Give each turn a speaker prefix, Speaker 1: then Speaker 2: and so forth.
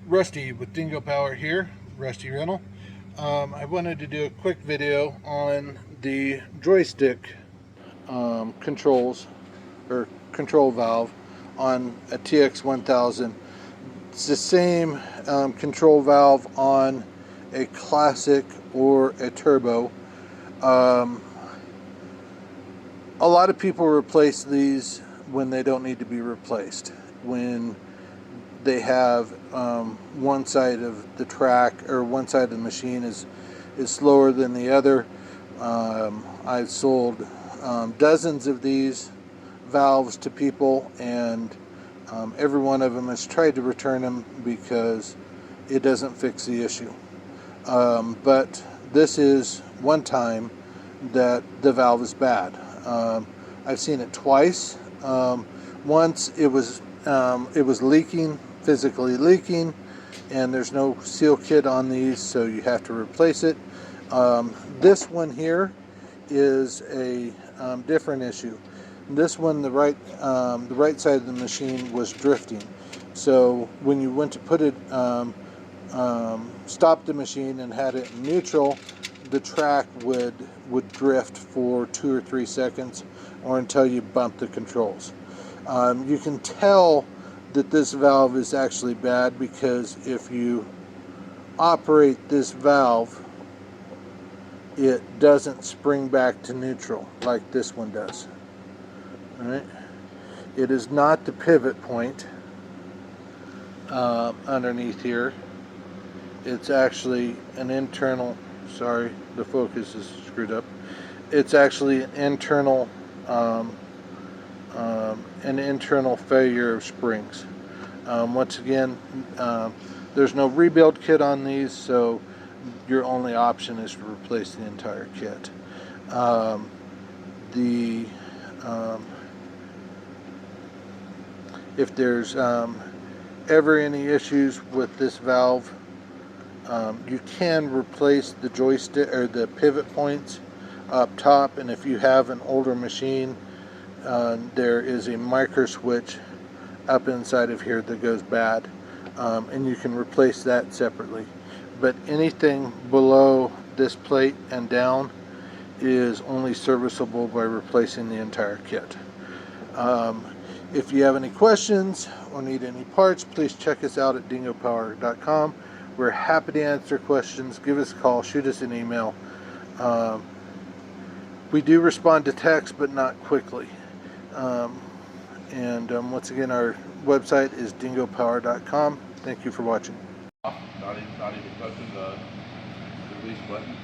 Speaker 1: Rusty with Dingo Power here, Rusty Rental. I wanted to do a quick video on the joystick controls or control valve on a TX1000. It's the same control valve on a classic or a turbo. A lot of people replace these when they don't need to be replaced. When they have one side of the track or one side of the machine is slower than the other. I've sold dozens of these valves to people, and every one of them has tried to return them because it doesn't fix the issue. But this is one time that the valve is bad. I've seen it twice. Once it was leaking, physically leaking, and there's no seal kit on these, so you have to replace it. This one here is a different issue. This one, the right side of the machine was drifting. So when you went to put it, stop the machine and had it in neutral, the track would drift for 2 or 3 seconds, or until you bump the controls. You can tell that this valve is actually bad because if you operate this valve, it doesn't spring back to neutral like this one does. All right, it is not the pivot point underneath here. It's actually an internal. Sorry, the focus is screwed up. It's actually an internal failure of springs. Once again, there's no rebuild kit on these, so your only option is to replace the entire kit. If there's ever any issues with this valve, you can replace the joystick or the pivot points up top, and if you have an older machine, there is a micro switch up inside of here that goes bad, and you can replace that separately. But anything below this plate and down is only serviceable by replacing the entire kit. If you have any questions or need any parts, please check us out at dingopower.com. We're happy to answer questions. Give us a call, shoot us an email. We do respond to text, but not quickly. Once again, our website is dingopower.com. Thank you for watching.
Speaker 2: Not even touching the release button.